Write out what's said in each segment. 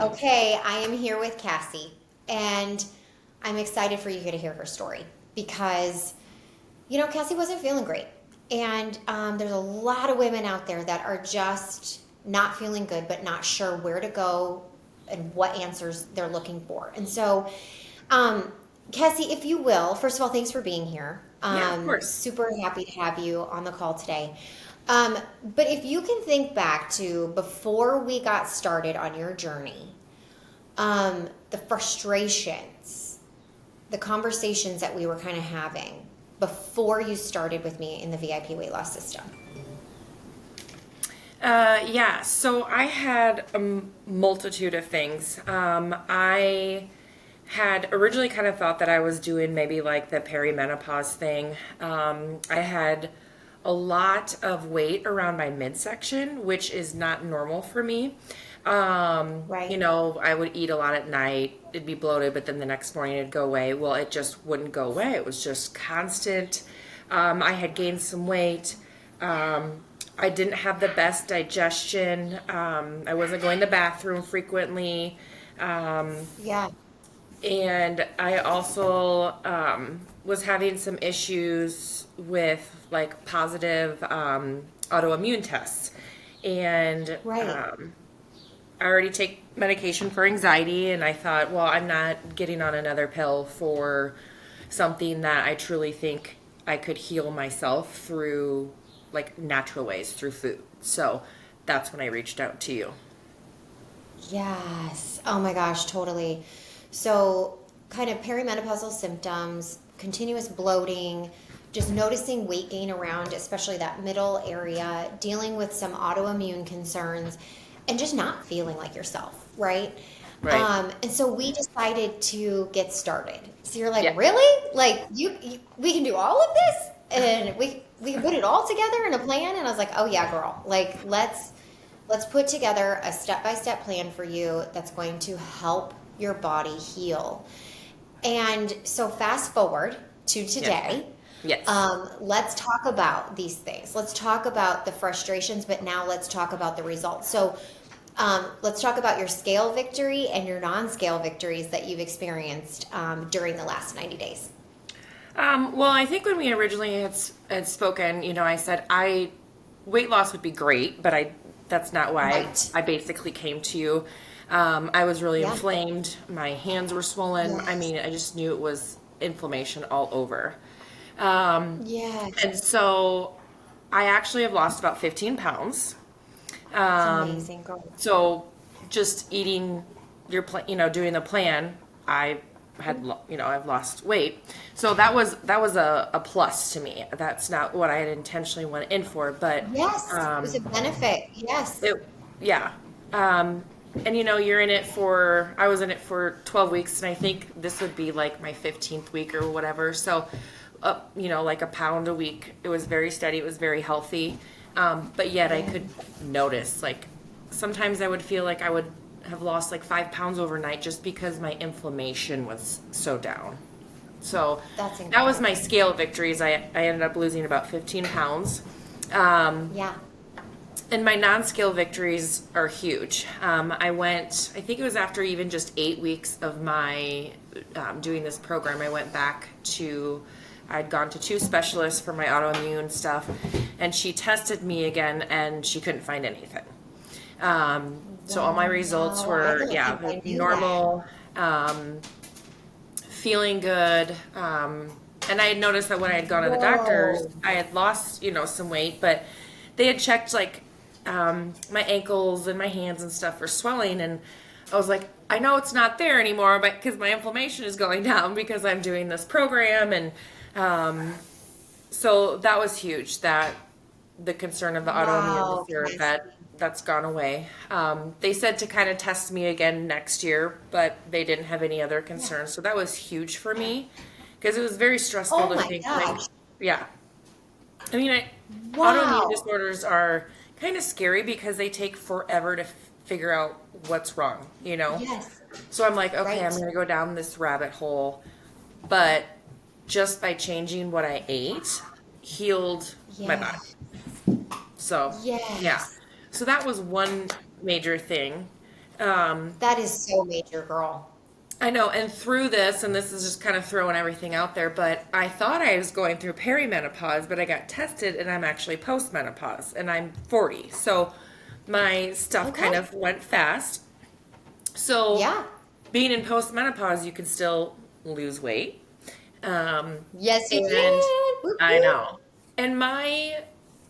Okay, I am here with Kassie, and I'm excited for you to hear her story because, Kassie wasn't feeling great. And there's a lot of women out there that are just not feeling good, but not sure where to go and what answers they're looking for. And so, um, Kassie, if you will, first of all, thanks for being here. Yeah, of course. Super happy to have you on the call today. Um, but if you can think back to before we got started on your journey, the frustrations, the conversations that we were kind of having before you started with me in the VIP weight loss system. Yeah, so I had a multitude of things. I had originally kind of thought that I was doing maybe like the perimenopause thing. I had a lot of weight around my midsection, which is not normal for me. Right. I would eat a lot at night. It'd be bloated, but then the next morning it'd go away. Well, it just wouldn't go away. It was just constant. I had gained some weight. I didn't have the best digestion. I wasn't going to the bathroom frequently. Yeah. And I also was having some issues with like positive autoimmune tests. And Right. I already take medication for anxiety, and I thought, well, I'm not getting on another pill for something that I truly think I could heal myself through like natural ways through food. So that's when I reached out to you. Yes. Oh my gosh, totally. So, kind of perimenopausal symptoms, continuous bloating, just noticing weight gain around, especially that middle area, dealing with some autoimmune concerns, and just not feeling like yourself, right? Right. And so we decided to get started. So you're like, Yeah. really? Like we can do all of this, and we can put it all together in a plan. And I was like, oh yeah, girl. Like let's put together a step-by-step plan for you that's going to help your body heal. And so fast forward to Yes. today. Yes. Let's talk about these things. Let's talk about the frustrations, but now let's talk about the results. So let's talk about your scale victory and your non-scale victories that you've experienced during the last 90 days. Well, I think when we originally had spoken, I said weight loss would be great, but that's not why Right. I basically came to you. I was really Yeah. inflamed. My hands were swollen. I Yes. mean, I just knew it was inflammation all over. Um, and Yes. so I actually have lost about 15 pounds. It's Um, amazing, girl. so just eating doing the plan, I've lost weight. So that was a plus to me. That's not what I had intentionally went in for, but Yes. It was um, a benefit. Yes. it, yeah. And I was in it for 12 weeks, and I think this would be like my 15th week or whatever. So, like a pound a week. It was very steady. It was very healthy. But yet I Yeah. could notice, like, sometimes I would feel like I would have lost like 5 pounds overnight just because my inflammation was so down. So That's that was my incredible. scale of victories. I ended up losing about 15 pounds. Um, Yeah. and my non-scale victories are huge. I think it was after even just 8 weeks of my doing this program, I'd gone to two specialists for my autoimmune stuff, and she tested me again, and she couldn't find anything. So all my results Wow. I were, don't yeah, think I knew that. normal, feeling good. And I had noticed that when I had gone to the doctors, Whoa. I had lost, some weight, but they had checked like my ankles and my hands and stuff were swelling, and I was like, I know it's not there anymore, but because my inflammation is going down because I'm doing this program, and so that was huge. That the concern of the autoimmune Wow, disorder Cassie. that's gone away. They said to kind of test me again next year, but they didn't have any other Yeah. concerns, so that was huge for me because it was very stressful Oh to my think like, gosh. yeah, I mean, autoimmune Wow. disorders are kind of scary because they take forever to figure out what's wrong, you know? Yes. So I'm like, okay, I'm Right. going to go down this rabbit hole. But just by changing what I ate, healed my Yeah. body. So, yeah. Yes. So that was one major thing. That is so major, girl. I know, and through this, and this is just kind of throwing everything out there, but I thought I was going through perimenopause, but I got tested and I'm actually postmenopause, and I'm 40. So my stuff kind Okay. of went fast. So Yeah. being in postmenopause, you can still lose weight. Um, Yes, you and can. Whoop, I whoop. know. And my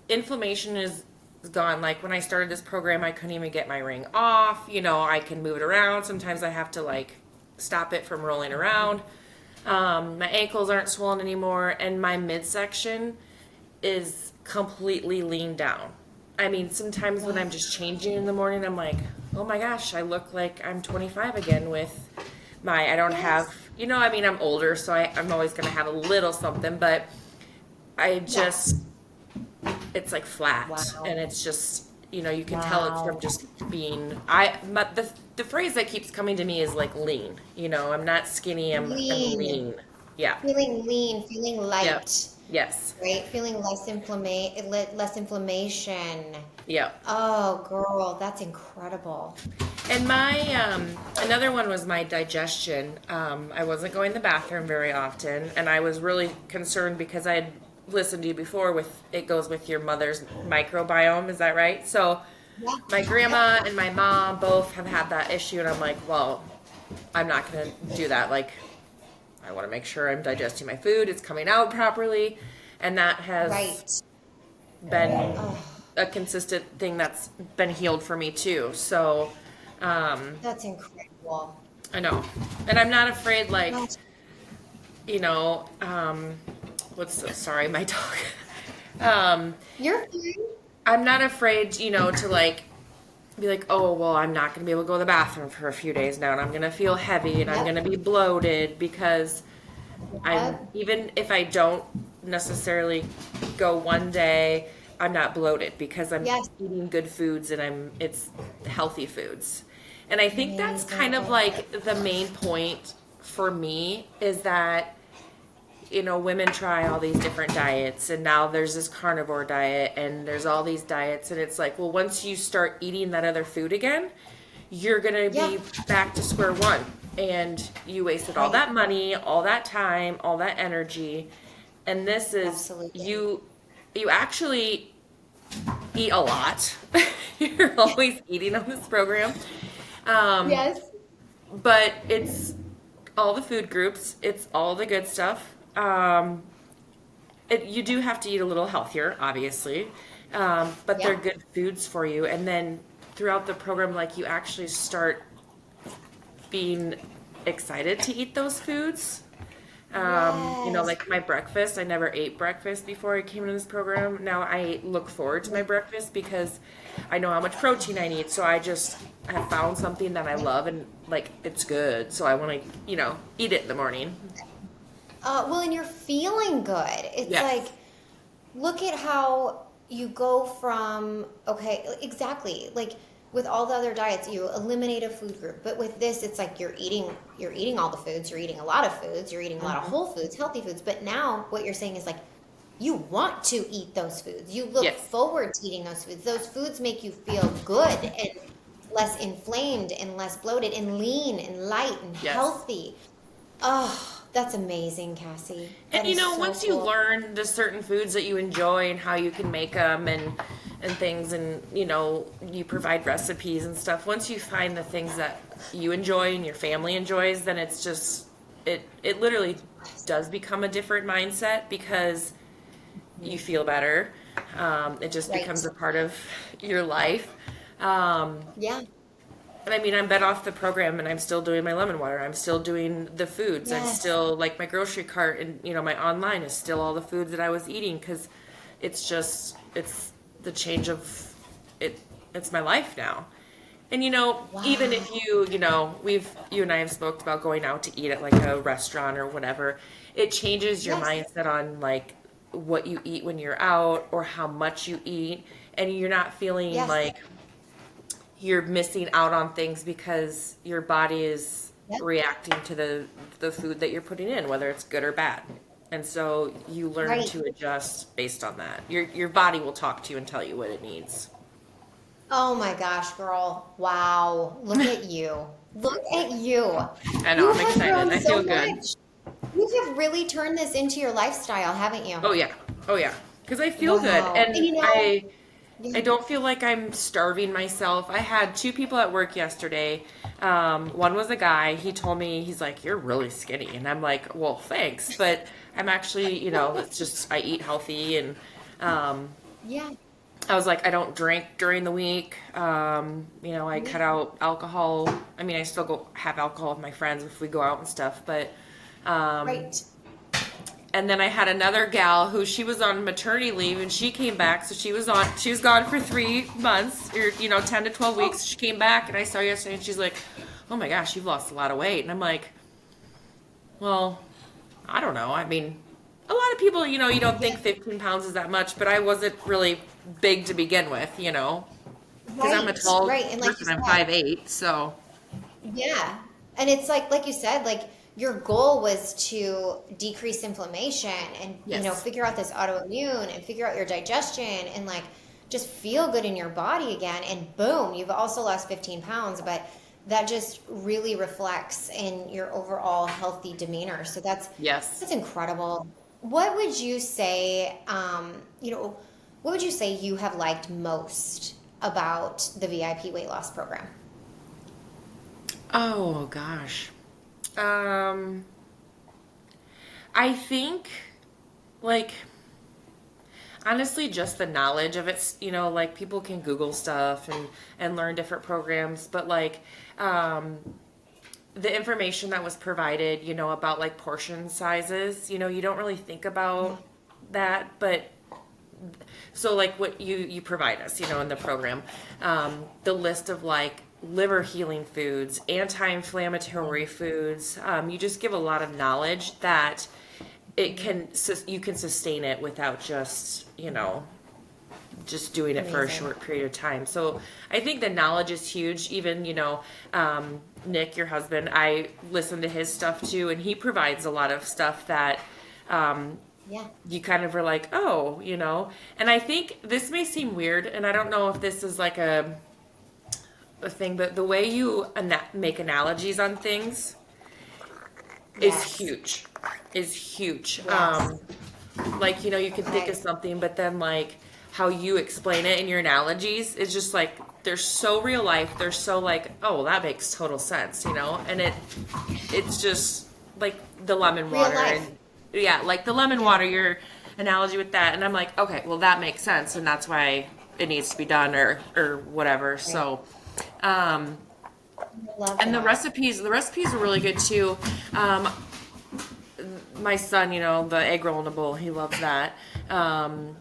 inflammation is gone. Like when I started this program, I couldn't even get my ring off. I can move it around. Sometimes I have to like stop it from rolling around. My ankles aren't swollen anymore, and my midsection is completely leaned down. I mean, sometimes when I'm just changing in the morning, I'm like, oh my gosh, I look like I'm 25 again with I don't have, Yes. I mean, I'm older, so I'm always going to have a little something, but I Yeah. just, it's like flat. Wow. And it's just, you can tell it's from Wow. just being, the phrase that keeps coming to me is like lean. I'm not skinny, I'm Lean. lean. Yeah. Feeling lean, feeling Yep. light, Yes. right? Feeling less inflammation. Yep. Oh, girl, that's incredible. And another one was my digestion. I wasn't going to the bathroom very often, and I was really concerned because I had listened to you before with it goes with your mother's microbiome. Is that right? So Yeah. my Yep. grandma and my mom both have had that issue, and I'm like, well, I'm not going to do that. Like, I want to make sure I'm digesting my food, it's coming out properly, and that has Right. been Oh, a consistent thing that's been healed for me too. So, that's incredible. I know. And I'm not afraid, like, That's, you know, sorry, my dog. um, you're fine. I'm not afraid, to like be like, oh, well, I'm not going to be able to go to the bathroom for a few days now, and I'm going to feel heavy and I'm going Yep. to be bloated because Yep. even if I don't necessarily go one day, I'm not bloated because I'm Yes. eating good foods and it's healthy foods. And I think that's kind of Amazing. like the main point for me is that, women try all these different diets and now there's this carnivore diet and there's all these diets and it's like, well, once you start eating that other food again, you're going to Yeah. be back to square one and you wasted all Right. that money, all that time, all that energy. And this is Absolutely. you actually eat a lot. You're always eating on this program. Um, Yes. but it's all the food groups, it's all the good stuff. You do have to eat a little healthier, obviously, but they're Yeah. good foods for you. And then throughout the program, like you actually start being excited to eat those foods. Yes. Like my breakfast, I never ate breakfast before I came into this program. Now I look forward to my breakfast because I know how much protein I need. So I just have found something that I love and like it's good. So I want to, eat it in the morning. Well, and you're feeling good. It's like, Yes. look at how you go from, okay, exactly. Like with all the other diets, you eliminate a food group. But with this, it's like you're eating all the foods, you're eating a lot of foods, you're eating a lot of Hmm. whole foods, healthy foods. But now what you're saying is like, you want to eat those foods. You look Yes. forward to eating those foods. Those foods make you feel good and less inflamed and less bloated and lean and light and Yes. healthy. Oh, that's amazing, Cassie. And That is so once you cool. learn the certain foods that you enjoy and how you can make them and things and you provide recipes and stuff, once you find the things that you enjoy and your family enjoys, then it's just it literally does become a different mindset because you feel better. It just Right. becomes a part of your life. Um, Yeah. and I mean, I'm been off the program and I'm still doing my lemon water. I'm still doing the foods. I'm Yes. still like my grocery cart and, my online is still all the foods that I was eating because it's the change of it. It's my life now. And, even if Wow. you and I have spoke about going out to eat at like a restaurant or whatever, it changes your Yes. mindset on like what you eat when you're out or how much you eat. And you're not feeling Yes. like you're missing out on things because your body is Yep. reacting to the food that you're putting in, whether it's good or bad. And so you learn Right. to adjust based on that. Your body will talk to you and tell you what it needs. Oh my gosh, girl. Wow. Look at you. Look at you. I know, You I'm have excited. grown I so feel good. much. You have really turned this into your lifestyle, haven't you? Oh yeah. Oh yeah. Because I feel good, Wow. And and you know, I yeah. don't feel like I'm starving myself. I had two people at work yesterday. One was a guy. He told me, he's like, "You're really skinny," and I'm like, "Well, thanks," but I'm actually, it's just I eat healthy, and um, Yeah. I was like, I don't drink during the week. I Yeah. cut out alcohol. I mean, I still go have alcohol with my friends if we go out and stuff, but um, Right. and then I had another gal who she was on maternity leave and she came back. So she was gone for 3 months or, 10 to 12 Oh, weeks. She came back and I saw her yesterday and she's like, oh my gosh, you've lost a lot of weight. And I'm like, well, I don't know. I mean, a lot of people, you don't yeah. think 15 pounds is that much, but I wasn't really big to begin with, because I'm a Right. tall Right. And like you person. I'm said, 5'8", so yeah. And it's like you said, like your goal was to decrease inflammation and, yes. figure out this autoimmune and figure out your digestion and like just feel good in your body again. And boom, you've also lost 15 pounds, but that just really reflects in your overall healthy demeanor. So Yes. that's incredible. What would you say, what would you say you have liked most about the VIP weight loss program? Oh gosh. Um, I think like honestly just the knowledge of it, like people can Google stuff and learn different programs, but like um the information that was provided, about like portion sizes, you don't really think Yeah. about that, but so like what you provide us, in the program, the list of like liver healing foods, anti-inflammatory foods, you just give a lot of knowledge that you can sustain it without just doing it for a Amazing. short period of time. So I think the knowledge is huge. Even, Nick, your husband, I listen to his stuff too, and he provides a lot of stuff that um, Yeah. you kind of are like, oh, And I think this may seem weird, and I don't know if this is like a thing, but the way you make analogies on things is Yes. huge. Is huge. Yes. Like you can think of Right. something, but then like how you explain it in your analogies is just like they're so real life. They're so like, oh, well, that makes total sense, and it's just like the lemon Real water life. and yeah, like the lemon Yeah. water, your analogy with that, and I'm like, okay, well that makes sense, and that's why it needs to be done or whatever. Right. So um I love and that. the recipes are really good too. My son, the egg roll in a bowl, he loves that.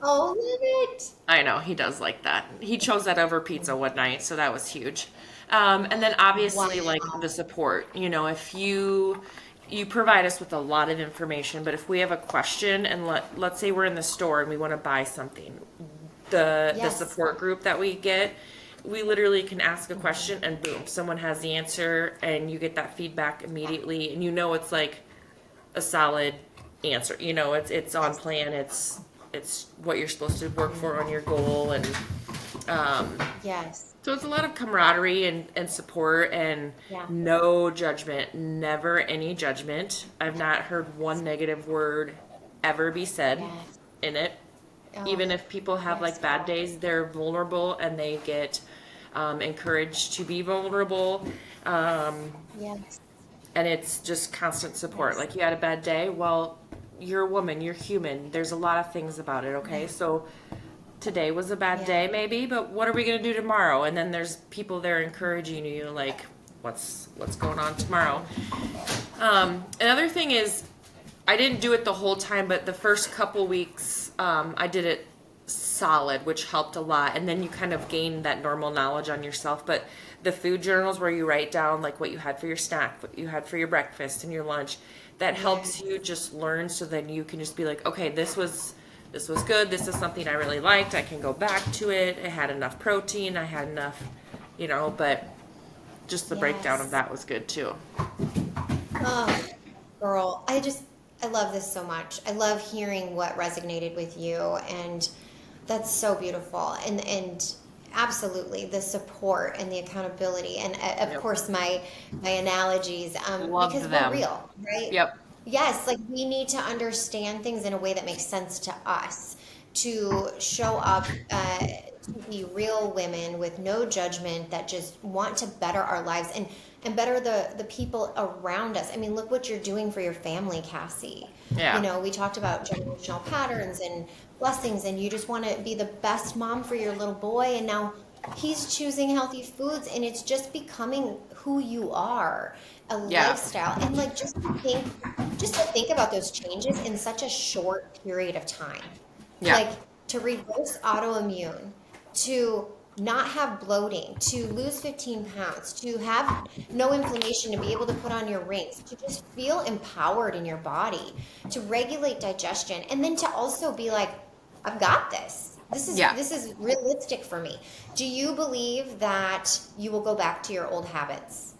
Oh, love it. I know he does like that. He chose that over pizza one night, so that was huge. And then obviously Wow. like the support. If you provide us with a lot of information, but if we have a question and let's say we're in the store and we want to buy something, the Yes. support group that we get, we literally can ask a question and boom, someone has the answer and you get that feedback immediately and it's like a solid answer. It's on Yes. plan. It's what you're supposed to work for on your goal, and um, Yes. so it's a lot of camaraderie and support and Yeah. no judgment. Never any judgment. I've not heard one negative word ever be said Yes. in it. Oh, Even if people have yes, like bad girl. days, they're vulnerable and they get encouraged to be vulnerable. Um, Yes. and it's just constant support. Yes. Like you had a bad day, well, you're a woman, you're human. There's a lot of things about it, okay? Yeah. So today was a bad Yeah. day maybe, but what are we going to do tomorrow? And then there's people there encouraging you like what's going on tomorrow. Another thing is I didn't do it the whole time, but the first couple weeks I did it solid, which helped a lot. And then you kind of gain that normal knowledge on yourself. But the food journals where you write down like what you had for your snack, what you had for your breakfast and your lunch, that helps you Yes. just learn so then you can just be like, okay, this was good. This is something I really liked. I can go back to it. It had enough protein. I had enough, but just the breakdown of Yes. that was good too. Oh, girl, I love this so much. I love hearing what resonated with you, and that's so beautiful. And Absolutely, the support and the accountability, and of Yep. course my analogies, Loved because we're them. real, right? Yep. Yes, like we need to understand things in a way that makes sense to us, to show up, to be real women with no judgment that just want to better our lives and better the people around us. I mean, look what you're doing for your family, Cassie. You Yeah. know, we talked about generational patterns and blessings, and you just want to be the best mom for your little boy, and now he's choosing healthy foods, and it's just becoming who you are, a Yeah. lifestyle. And like just to think about those changes in such a short period of time, Yeah. like to reverse autoimmune, to not have bloating, to lose 15 pounds, to have no inflammation, to be able to put on your rings, to just feel empowered in your body, to regulate digestion, and then to also be like, I've got this. Yeah. This is realistic for me. Do you believe that you will go back to your old habits?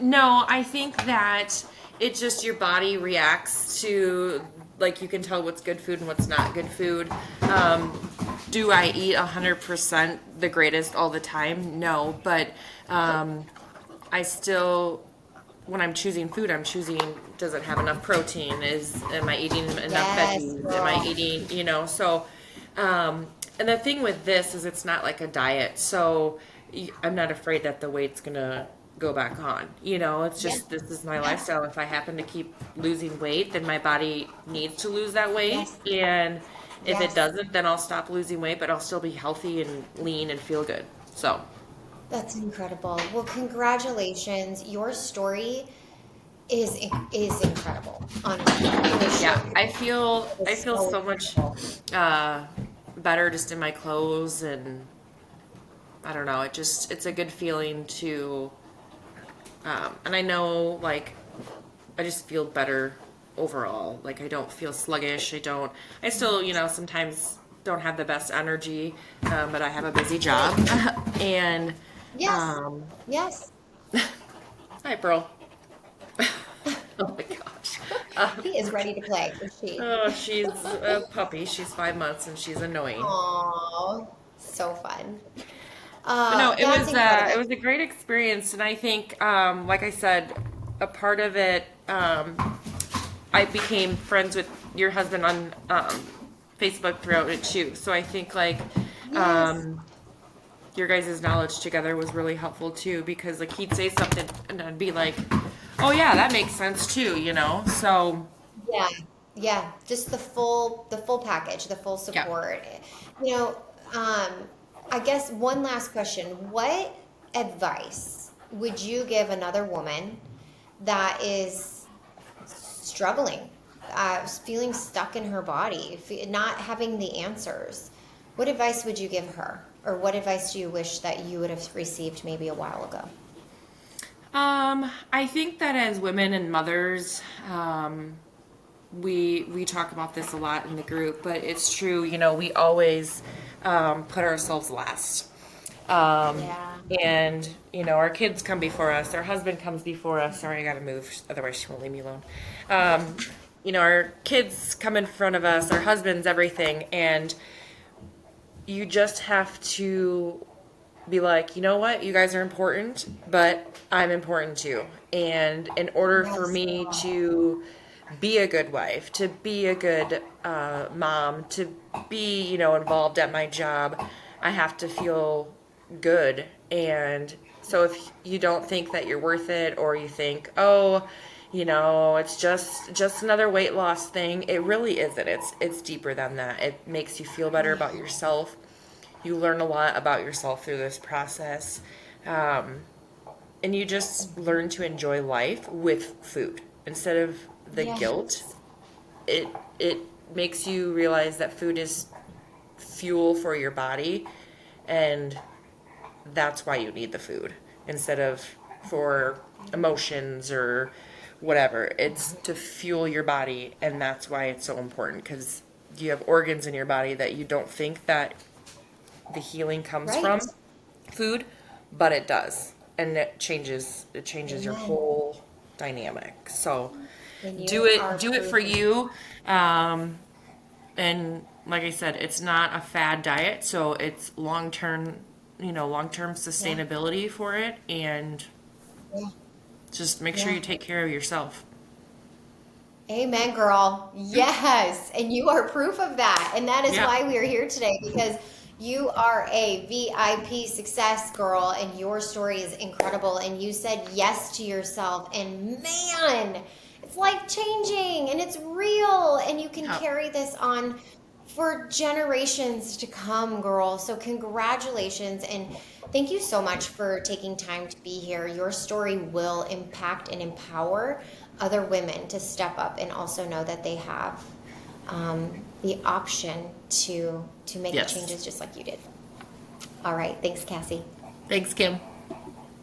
No, I think that it just your body reacts to, like, you can tell what's good food and what's not good food. Do I eat 100% the greatest all the time? No, but I still, when I'm choosing food, I'm choosing, does it have enough protein? Am I eating enough Yes, veggies? Am I girl. eating, so, and the thing with this is it's not like a diet. So I'm not afraid that the weight's gonna go back on. It's Yeah. just, this is my Yes. lifestyle. If I happen to keep losing weight, then my body needs to lose that weight. Yes. And if it Yes. doesn't, then I'll stop losing weight, but I'll still be healthy and lean and feel good. So, That's incredible. Well, congratulations. Your story is incredible. Honestly, in a yeah, short I period. feel It I is feel so so much incredible. uh, better just in my clothes, and I don't know. It's a good feeling to, and I know, like, I just feel better overall. Like, I don't feel sluggish. I still, sometimes don't have the best energy, but I have a busy job, Right. and Yes. um, Yes. hi, Pearl. Oh my gosh. Um, He is ready to play. Is she? oh, she's a puppy. She's 5 months and she's annoying. Oh, so fun. But no, That's it incredible. was a great experience, and I think, like I said, a part of it, I became friends with your husband on Facebook throughout it too. So I think, like, Yes. um, your guys' knowledge together was really helpful too, because like he'd say something and I'd be like, oh yeah, that makes sense too. So Yeah. Yeah. Just the full package, the full yeah. support. You know, um, I guess one last question. What advice would you give another woman that is struggling, feeling stuck in her body, not having the answers? What advice would you give her? Or what advice do you wish that you would have received maybe a while ago? I think that as women and mothers, we talk about this a lot in the group, but it's true. We always put ourselves last, um, Yeah. and our kids come before us, our husband comes before us. Sorry, I gotta move, otherwise she won't leave me alone. Um, our kids come in front of us, our husbands, everything, and you just have to be like, you know what, you guys are important, but I'm important too. And in order for Yes, me girl. to be a good wife, to be a good mom, to be, involved at my job, I have to feel good. And so if you don't think that you're worth it, or you think, oh, it's just another weight loss thing, it really isn't. It's deeper than that. It makes you feel better about yourself. You learn a lot about yourself through this process. Um, and you just learn to enjoy life with food instead of the guilt. Yes. It makes you realize that food is fuel for your body, and that's why you need the food instead of for emotions or whatever. It's to fuel your body, and that's why it's so important, because you have organs in your body that you don't think that the healing comes from Right. food, but it does, and it changes your Amen. whole dynamic. So And do you it are do it proof for of you, and like I said, it's not a fad diet, so it's long-term sustainability for it, and Yeah. just make sure Yeah. you take care of yourself. Amen, girl. Yes. And you are proof of that. And that is Yeah. why we are here today because you are a VIP success girl and your story is incredible. And you said yes to yourself. And man, it's life changing and it's real. And you can Yep. carry this on for generations to come, girl. So, congratulations. And thank you so much for taking time to be here. Your story will impact and empower other women to step up and also know that they have the option to make Yes. changes just like you did. All right. Thanks, Cassie. Thanks, Kim.